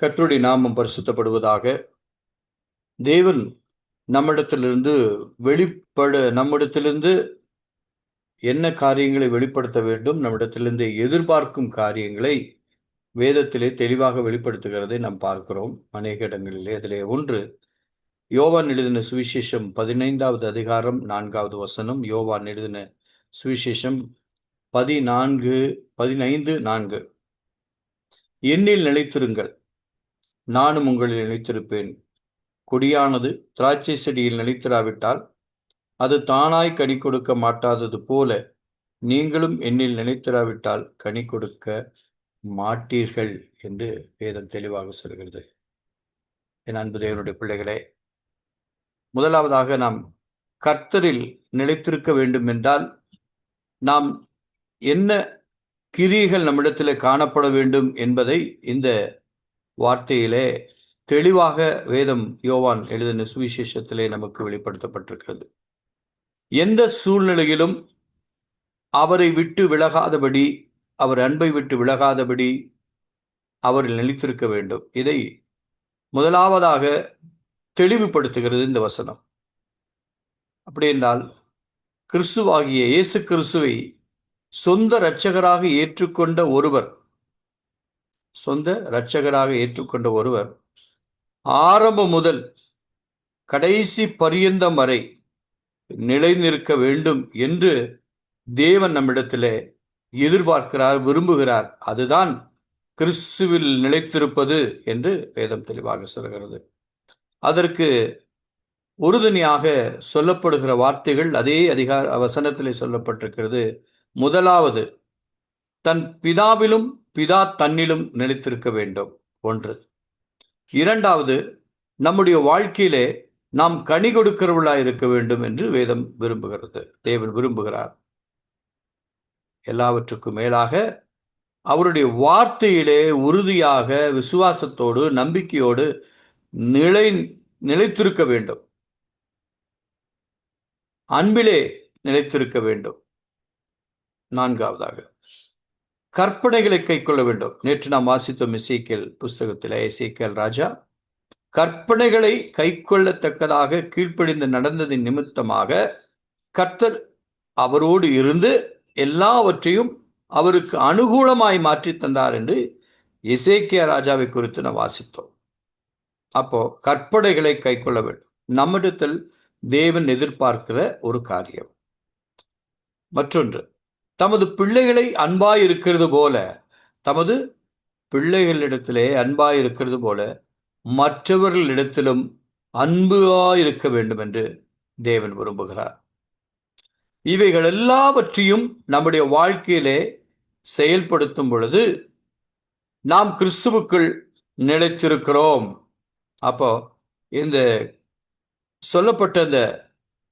கர்த்தருடைய நாமம் பரிசுத்தப்படுவதாக. தேவன் நம்மிடத்திலிருந்து என்ன காரியங்களை வெளிப்படுத்த வேண்டும், நம்மிடத்திலிருந்து எதிர்பார்க்கும் காரியங்களை வேதத்திலே தெளிவாக வெளிப்படுத்துகிறதை நாம் பார்க்கிறோம் அநேக இடங்களிலே. அதிலே ஒன்று யோவான் எழுதின சுவிசேஷம் 15வது அதிகாரம் 4வது வசனம். யோவான் எழுதின சுவிசேஷம் 15:4. என்னில் நிலைத்திருங்கள், நானும் உங்களில் நிலைத்திருப்பேன். கொடியானது திராட்சை செடியில் நிலைத்திராவிட்டால் அது தானாய் கனி கொடுக்க மாட்டாதது போல, நீங்களும் என்னில் நிலைத்திராவிட்டால் கனி கொடுக்க மாட்டீர்கள் என்று வேதம் தெளிவாக சொல்கிறது. என் அன்பு தேவனுடைய பிள்ளைகளே, முதலாவதாக நாம் கர்த்தரில் நிலைத்திருக்க வேண்டும் என்றால் நாம் என்ன கிரியைகள் நம்மிடத்தில் காணப்பட வேண்டும் என்பதை இந்த வார்த்தையிலே தெளிவாக வேதம் யோவான் எழுதின சுவிசேஷத்திலே நமக்கு வெளிப்படுத்தப்பட்டிருக்கிறது. எந்த சூழ்நிலையிலும் அவரை விட்டு விலகாதபடி, அவர் அன்பை விட்டு விலகாதபடி அவரில் நிலைத்திருக்க வேண்டும். இதை முதலாவதாக தெளிவுபடுத்துகிறது இந்த வசனம். அப்படி என்றால் கிறிஸ்துவாகிய இயேசு கிறிஸ்துவை சொந்த இரட்சகராக ஏற்றுக்கொண்ட ஒருவர் ஆரம்பம் முதல் கடைசி பரியந்தம் வரை நிலை நிற்க வேண்டும் என்று தேவன் நம்மிடத்திலே எதிர்பார்க்கிறார், விரும்புகிறார். அதுதான் கிறிஸ்துவில் நிலைத்திருப்பது என்று வேதம் தெளிவாக சொல்கிறது. அதற்கு உறுதுணையாக சொல்லப்படுகிற வார்த்தைகள் அதே வசனத்திலே சொல்லப்பட்டிருக்கிறது. முதலாவது, தன் பிதாவிலும் பிதா தன்னிலும் நிலைத்திருக்க வேண்டும். ஒன்று. இரண்டாவது, நம்முடைய வாழ்க்கையிலே நாம் கனி கொடுக்கிறவர்களாய் இருக்க வேண்டும் என்று வேதம் விரும்புகிறது, தேவன் விரும்புகிறார். எல்லாவற்றுக்கும் மேலாக அவருடைய வார்த்தையிலே உறுதியாக விசுவாசத்தோடு நம்பிக்கையோடு நிலைத்திருக்க வேண்டும். அன்பிலே நிலைத்திருக்க வேண்டும். நான்காவதாக, கற்பனைகளை கைக்கொள்ள வேண்டும். நேற்று நாம் வாசித்தோம் எசேக்கியேல் புஸ்தகத்தில். எசேக்கியேல் ராஜா கற்பனைகளை கைக்கொள்ளத்தக்கதாக கீழ்ப்படிந்து நடந்ததின் நிமித்தமாக கர்த்தர் அவரோடு இருந்து எல்லாவற்றையும் அவருக்கு அனுகூலமாய் மாற்றி தந்தார் என்று எசேக்கியா ராஜாவை குறித்து நாம் வாசித்தோம். அப்போ கற்பனைகளை கைக்கொள்ள வேண்டும், நம்மிடத்தில் தேவன் எதிர்பார்க்கிற ஒரு காரியம். மற்றொன்று, தமது பிள்ளைகளை அன்பாய் இருக்கிறது போல மற்றவர்களிடத்திலும் அன்பாயிருக்க வேண்டும் என்று தேவன் விரும்புகிறார். இவைகள் எல்லாவற்றையும் நம்முடைய வாழ்க்கையிலே செயல்படுத்தும் பொழுது நாம் கிறிஸ்துவுக்குள் நிலைத்திருக்கிறோம். அப்போ இந்த சொல்லப்பட்ட இந்த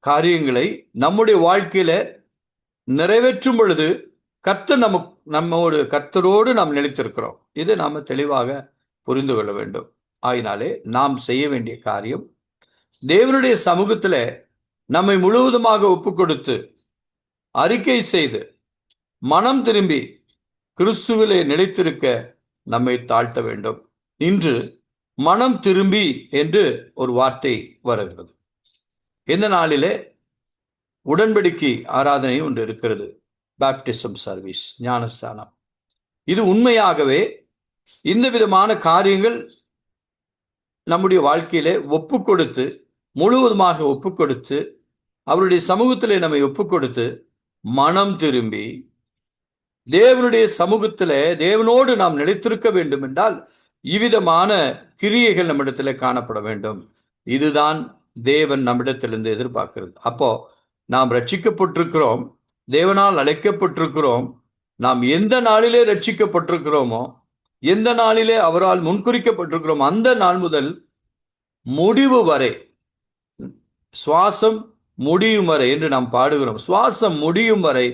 காரியங்களை நம்முடைய வாழ்க்கையில நிறைவேற்றும் பொழுது கர்த்தரோடு நாம் நிலைத்திருக்கிறோம். இதை நாம் தெளிவாக புரிந்து கொள்ள வேண்டும். ஆயினாலே நாம் செய்ய வேண்டிய காரியம், தேவனுடைய சமூகத்தில் நம்மை முழுவதுமாக ஒப்பு கொடுத்து அறிக்கை செய்து மனம் திரும்பி கிறிஸ்துவிலே நிலைத்திருக்க நம்மை தாழ்த்த வேண்டும். இன்று மனம் திரும்பி என்று ஒரு வார்த்தை வருகிறது. இந்த நாளிலே உடன்படிக்கை ஆராதனை ஒன்று இருக்கிறது, பேப்டிசம் சர்வீஸ், ஞானஸ்தானம். இது உண்மையாகவே இந்த விதமான காரியங்கள் நம்முடைய வாழ்க்கையிலே ஒப்பு கொடுத்து, முழுவதுமாக ஒப்பு கொடுத்து, அவருடைய சமூகத்திலே நம்மை ஒப்பு கொடுத்து மனம் திரும்பி தேவனுடைய சமூகத்திலே தேவனோடு நாம் நிலைத்திருக்க வேண்டும் என்றால் இவ்விதமான கிரியைகள் நம்மிடத்திலே காணப்பட வேண்டும். இதுதான் தேவன் நம்மிடத்திலிருந்து எதிர்பார்க்கிறது. அப்போ நாம் ரட்சிக்கப்பட்டிருக்கிறோம், தேவனால் அழைக்கப்பட்டிருக்கிறோம். நாம் எந்த நாளிலே ரட்சிக்கப்பட்டிருக்கிறோமோ, எந்த நாளிலே அவரால் முன்குறிக்கப்பட்டிருக்கிறோம், அந்த நாள் முதல் முடிவு வரை, சுவாசம் முடியும் வரை என்று நாம் பாடுகிறோம். சுவாசம் முடியும் வரை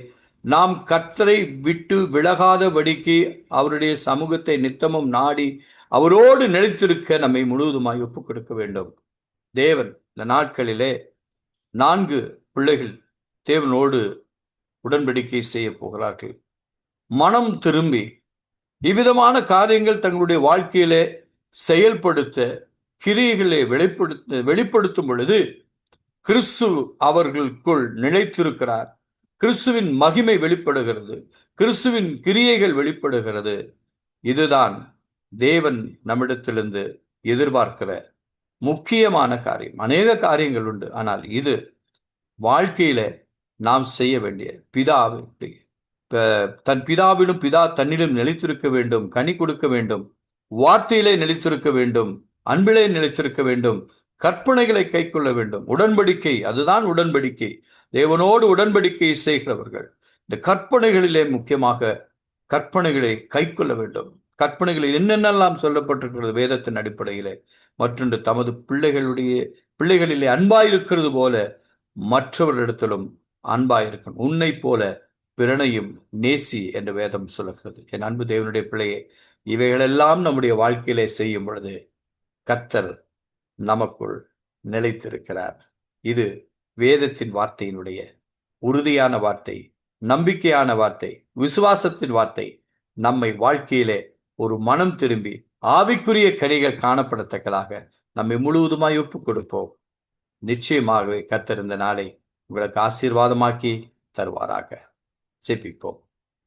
நாம் கர்த்தரை விட்டு விலகாதபடிக்கு அவருடைய சமூகத்தை நித்தமும் நாடி அவரோடு நிலைத்திருக்க நம்மை முழுவதுமாய் ஒப்புக் கொடுக்க வேண்டும். தேவன் இந்த நாட்களிலே 4 பிள்ளைகள் தேவனோடு உடன்படிக்கை செய்ய போகிறார்கள். மனம் திரும்பி இவ்விதமான காரியங்கள் தங்களுடைய வாழ்க்கையிலே செயல்படுத்த, கிரியைகளை வெளிப்படுத்தும் பொழுது கிறிஸ்து அவர்களுக்குள் நிலைத்திருக்கிறார். கிறிஸ்துவின் மகிமை வெளிப்படுகிறது, கிறிஸ்துவின் கிரியைகள் வெளிப்படுகிறது. இதுதான் தேவன் நம்மிடத்திலிருந்து எதிர்பார்க்கிற முக்கியமான காரியம். அநேக காரியங்கள் உண்டு, ஆனால் இது வாழ்க்கையில நாம் செய்ய வேண்டிய தன் பிதாவிலும் பிதா தன்னிலும் நிலைத்திருக்க வேண்டும், கனி கொடுக்க வேண்டும், வார்த்தையிலே நிலைத்திருக்க வேண்டும், அன்பிலே நிலைத்திருக்க வேண்டும், கற்பனைகளை கை கொள்ள வேண்டும். உடன்படிக்கை, அதுதான் உடன்படிக்கை. தேவனோடு உடன்படிக்கை செய்கிறவர்கள் இந்த கற்பனைகளிலே முக்கியமாக கற்பனைகளை கை கொள்ள வேண்டும். கற்பனைகளில் என்னென்னலாம் சொல்லப்பட்டிருக்கிறது வேதத்தின் அடிப்படையிலே. மற்றொன்று, தமது பிள்ளைகளிலே அன்பாயிருக்கிறது போல மற்றவர்களிடத்திலும் அன்பாயிருக்கும். உன்னை போல பிறனையும் நேசி என்று வேதம் சொல்லுகிறது. என் அன்பு தேவனுடைய பிள்ளையே, இவைகளெல்லாம் நம்முடைய வாழ்க்கையிலே செய்யும் பொழுது கர்த்தர் நமக்குள் நிலைத்திருக்கிறார். இது வேதத்தின் வார்த்தையினுடைய உறுதியான வார்த்தை, நம்பிக்கையான வார்த்தை, விசுவாசத்தின் வார்த்தை. நம்மை வாழ்க்கையிலே ஒரு மனம் திரும்பி ஆவிக்குரிய கனிகள் காணப்படத்தக்கதாக நம்மை முழுவதுமாய் ஒப்புக் கொடுப்போம். நிச்சயமாகவே கர்த்தர் இந்த நாளை உங்களுக்கு ஆசீர்வாதமாக்கி தருவாராக. ஜெபிப்போம்.